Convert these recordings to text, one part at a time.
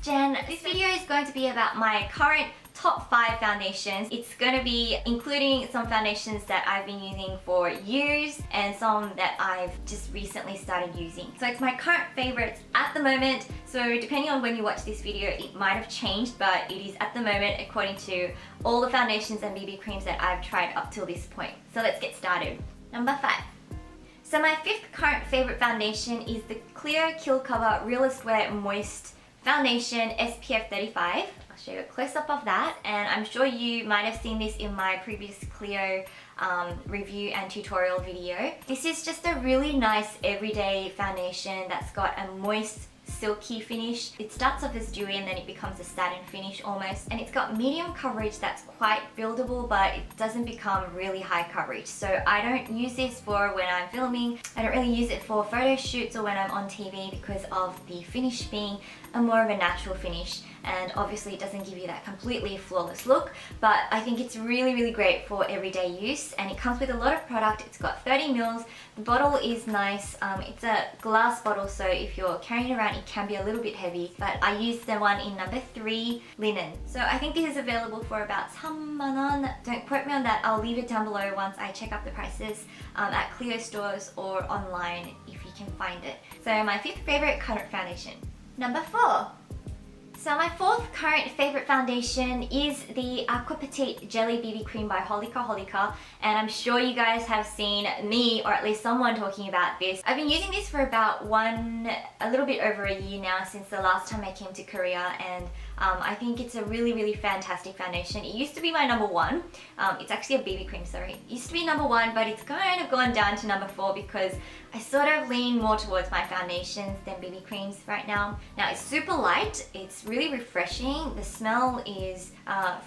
Jen. This video is going to be about my current top 5 foundations. It's going to be including some foundations that I've been using for years and some that I've just recently started using. So it's my current favorites at the moment. So depending on when you watch this video, it might have changed, but it is at the moment according to all the foundations and BB creams that I've tried up till this point. So let's get started. Number 5. So my 5th current favorite foundation is the Clio Kill Cover Realist Wear Moist Foundation SPF 35. I'll show you a close-up of that, and I'm sure you might have seen this in my previous Clio review and tutorial video. This is just a really nice everyday foundation that's got a moist, silky finish. It starts off as dewy and then it becomes a satin finish almost, and it's got medium coverage that's quite buildable, but it doesn't become really high coverage. So I don't use this for when I'm filming. I don't really use it for photo shoots or when I'm on TV because of the finish being a more of a natural finish, and obviously it doesn't give you that completely flawless look, but I think it's really great for everyday use, and it comes with a lot of product. It's got 30 mils. The bottle is nice. It's a glass bottle, so if you're carrying it around it can be a little bit heavy, but I used the one in number 3 linen. So I think this is available for about 3,000원. Don't quote me on that. I'll leave it down below once I check up the prices at Clio stores or online if you can find it. So my 5th favorite current foundation. Number 4. So my 4th current favorite foundation is the Aqua Petite Jelly BB Cream by Holika, and I'm sure you guys have seen me or at least someone talking about this. I've been using this for about a little bit over a year now, since the last time I came to Korea, and I think it's a really fantastic foundation. It used to be my number 1. It's actually a BB cream, sorry. It used to be number 1, but it's kind of gone down to number 4 because I sort of lean more towards my foundations than BB creams right now. Now it's super light, it's really refreshing, the smell is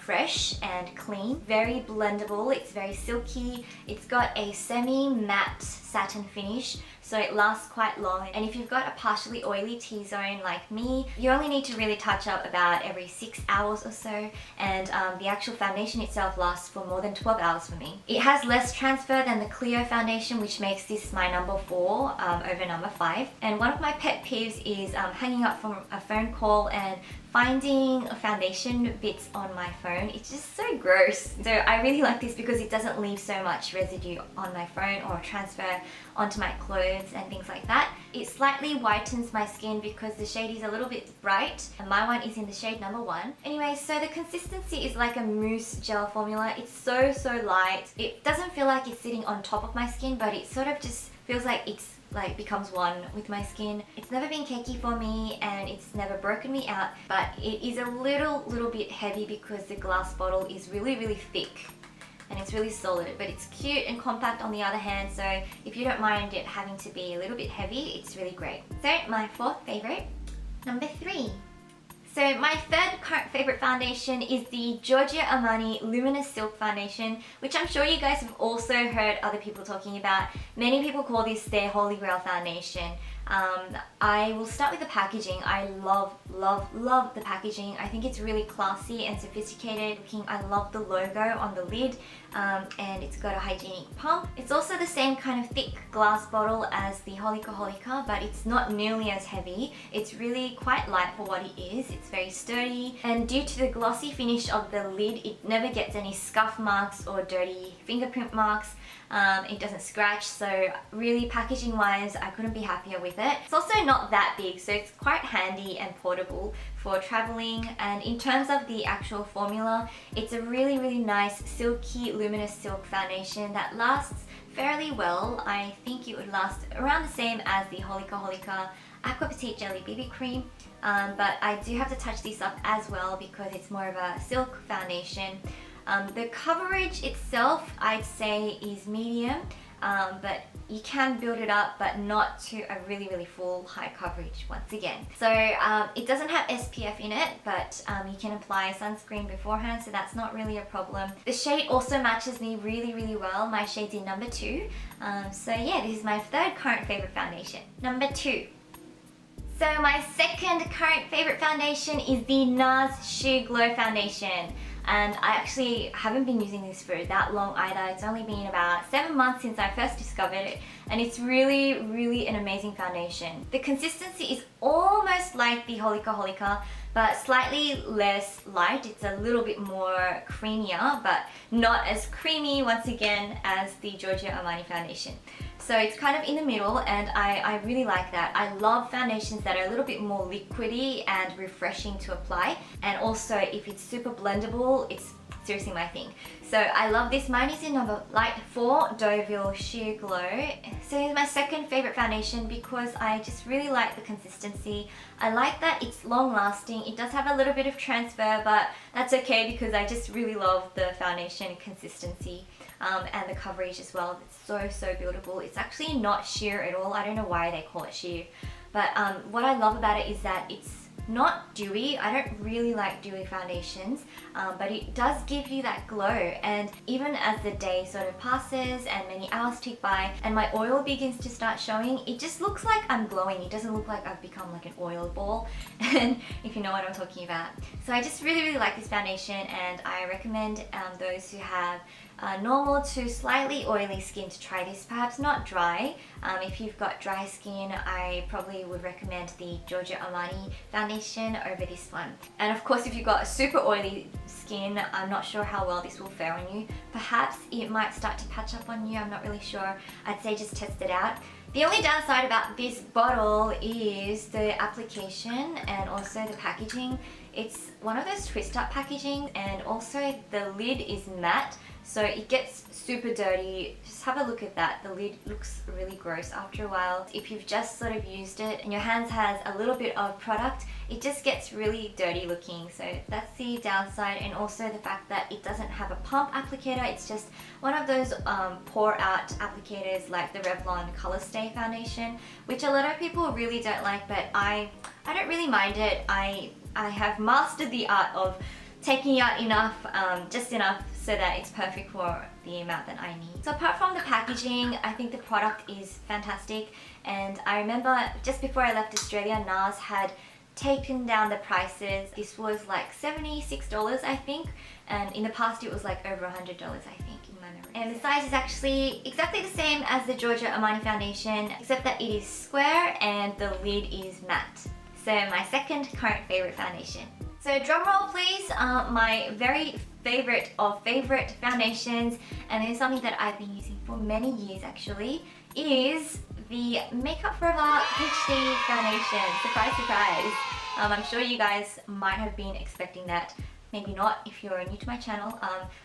fresh and clean, very blendable, it's very silky, it's got a semi-matte satin finish, so it lasts quite long, and if you've got a partially oily T-zone like me, you only need to really touch up about every 6 hours or so, and the actual foundation itself lasts for more than 12 hours for me. It has less transfer than the Clio foundation, which makes this my number 4 over number 5, and one of my pet peeves is hanging up from a phone call and finding foundation bits on my phone. It's just so gross. So I really like this because it doesn't leave so much residue on my phone or transfer onto my clothes and things like that. It slightly whitens my skin because the shade is a little bit bright, and my one is in the shade number 1. Anyway, so the consistency is like a mousse gel formula. It's so light. It doesn't feel like it's sitting on top of my skin, but it sort of just feels like it's becomes one with my skin. It's never been cakey for me and it's never broken me out, but it is a little bit heavy because the glass bottle is really thick and it's really solid, but it's cute and compact on the other hand, so if you don't mind it having to be a little bit heavy, it's really great. So my 4th favorite, number 3. So my 3rd current favorite foundation is the Giorgio Armani Luminous Silk Foundation, which I'm sure you guys have also heard other people talking about. Many people call this their Holy Grail foundation. I will start with the packaging. I love the packaging. I think it's really classy and sophisticated looking. I love the logo on the lid, and it's got a hygienic pump. It's also the same kind of thick glass bottle as the Holika, but it's not nearly as heavy. It's really quite light for what it is. It's very sturdy, and due to the glossy finish of the lid, it never gets any scuff marks or dirty fingerprint marks. It doesn't scratch, so really packaging wise I couldn't be happier with it. It's also not that big, so it's quite handy and portable for traveling, and in terms of the actual formula, it's a really nice silky luminous silk foundation that lasts fairly well. I think it would last around the same as the Holika Aqua Petite Jelly BB Cream, but I do have to touch this up as well because it's more of a silk foundation. The coverage itself, I'd say, is medium, but you can build it up, but not to a really full high coverage once again. So it doesn't have SPF in it, but you can apply sunscreen beforehand, so that's not really a problem. The shade also matches me really well. My shade's in number 2. So yeah, this is my 3rd current favorite foundation. Number 2. So my 2nd current favorite foundation is the NARS Sheer Glow Foundation. And I actually haven't been using this for that long either. It's only been about 7 months since I first discovered it, and it's really an amazing foundation. The consistency is almost like the Holika, but slightly less light. It's a little bit more creamier, but not as creamy once again as the Giorgio Armani foundation. So it's kind of in the middle, and I really like that. I love foundations that are a little bit more liquidy and refreshing to apply, and also if it's super blendable, it's seriously my thing. So I love this. Mine is in number light 4, Deauville Sheer Glow. So it's my second favorite foundation because I just really like the consistency. I like that it's long lasting. It does have a little bit of transfer, but that's okay because I just really love the foundation consistency. And the coverage as well. It's so buildable. It's actually not sheer at all. I don't know why they call it sheer, but what I love about it is that it's not dewy. I don't really like dewy foundations, but it does give you that glow. And even as the day sort of passes and many hours tick by and my oil begins to start showing, it just looks like I'm glowing. It doesn't look like I've become like an oil ball, and if you know what I'm talking about. So I just really like this foundation, and I recommend those who have normal to slightly oily skin to try this. Perhaps not dry. If you've got dry skin, I probably would recommend the Giorgio Armani foundation over this one. And of course, if you've got super oily skin, I'm not sure how well this will fare on you. Perhaps it might start to patch up on you. I'm not really sure. I'd say just test it out. The only downside about this bottle is the application and also the packaging. It's one of those twist up packaging, and also the lid is matte, so it gets super dirty. Just have a look at that. The lid looks really gross after a while. If you've just sort of used it and your hands has a little bit of product, it just gets really dirty looking. So that's the downside, and also the fact that it doesn't have a pump applicator. It's just one of those pour out applicators like the Revlon Color Stay foundation, which a lot of people really don't like, but I don't really mind it. I have mastered the art of taking out enough, just enough so that it's perfect for the amount that I need. So apart from the packaging, I think the product is fantastic, and I remember just before I left Australia, NARS had taken down the prices. This was like $76 I think, and in the past it was like over $100 I think in my memory. And the size is actually exactly the same as the Giorgio Armani foundation, except that it is square and the lid is matte. So my second current favorite foundation. So drum roll please, my very favorite of favorite foundations, and it's something that I've been using for many years actually, is the Makeup Forever HD foundation. Surprise, surprise. I'm sure you guys might have been expecting that. Maybe not if you're new to my channel.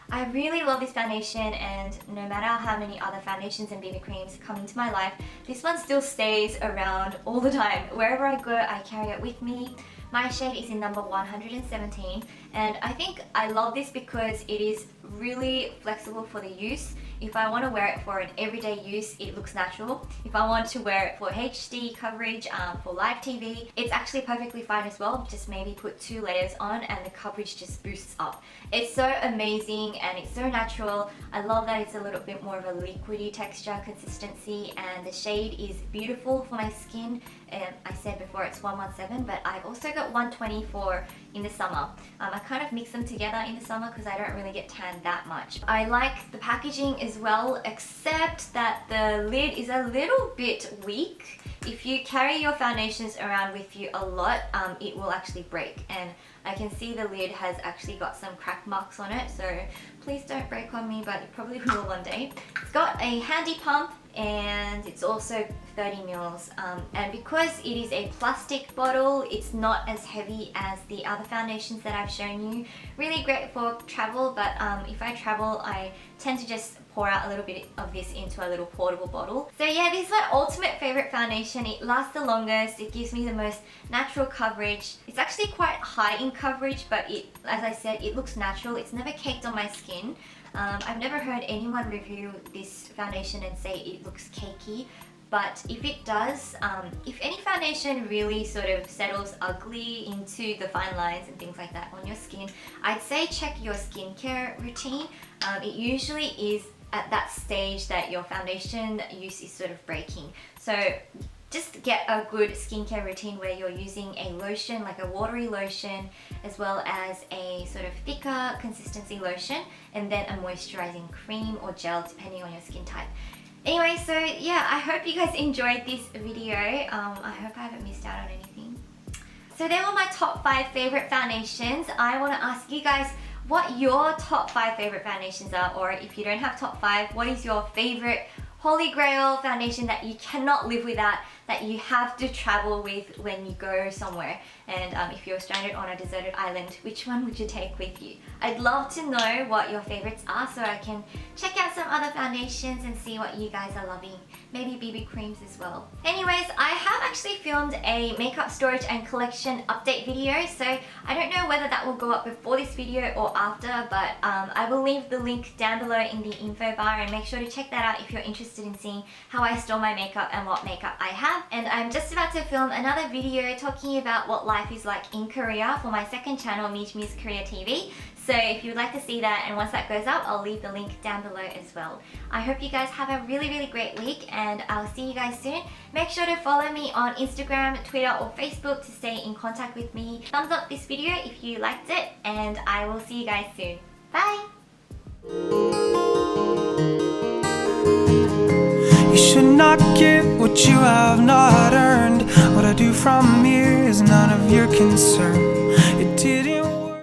I really love this foundation, and no matter how many other foundations and BB creams come into my life, this one still stays around all the time. Wherever I go, I carry it with me. My shade is in number 117, and I think I love this because it is really flexible for the use. If I want to wear it for an everyday use, it looks natural. If I want to wear it for HD coverage, for live TV, it's actually perfectly fine as well. Just maybe put 2 layers on and the coverage just boosts up. It's so amazing and it's so natural. I love that it's a little bit more of a liquidy texture consistency, and the shade is beautiful for my skin. I said before it's 117, but I've also got 124 in the summer. I kind of mix them together in the summer because I don't really get tanned that much. I like the packaging as well, except that the lid is a little bit weak. If you carry your foundations around with you a lot, it will actually break, and I can see the lid has actually got some crack marks on it, so please don't break on me, but it probably will one day. It's got a handy pump, and it's also 30 mils, and because it is a plastic bottle, it's not as heavy as the other foundations that I've shown you. Really great for travel, but if I travel, I tend to just pour out a little bit of this into a little portable bottle. So yeah, this is my ultimate favorite foundation. It lasts the longest, it gives me the most natural coverage. It's actually quite high in coverage, but it, as I said, it looks natural. It's never caked on my skin. I've never heard anyone review this foundation and say it looks cakey, but if it does, if any foundation really sort of settles ugly into the fine lines and things like that on your skin, I'd say check your skincare routine. It usually is at that stage that your foundation use is sort of breaking. So just get a good skincare routine where you're using a lotion, like a watery lotion, as well as a sort of thicker consistency lotion, and then a moisturizing cream or gel depending on your skin type. Anyway, so yeah, I hope you guys enjoyed this video. I hope I haven't missed out on anything. So they were my top 5 favorite foundations. I want to ask you guys what your top 5 favorite foundations are, or if you don't have top 5, what is your favorite holy grail foundation that you cannot live without, that you have to travel with when you go somewhere? And if you're stranded on a deserted island, which one would you take with you? I'd love to know what your favorites are so I can check out some other foundations and see what you guys are loving. Maybe BB creams as well. Anyways, I have actually filmed a makeup storage and collection update video, so I don't know whether that will go up before this video or after, but I will leave the link down below in the info bar, and make sure to check that out if you're interested in seeing how I store my makeup and what makeup I have. And I'm just about to film another video talking about what life is like in Korea for my second channel, meejmuse Korea TV. So if you would like to see that, and once that goes up, I'll leave the link down below as well. I hope you guys have a really great week, and I'll see you guys soon. Make sure to follow me on Instagram, Twitter or Facebook to stay in contact with me. Thumbs up this video if you liked it, and I will see you guys soon. Bye! You should not get what you have not earned. What I do from here is none of your concern. It didn't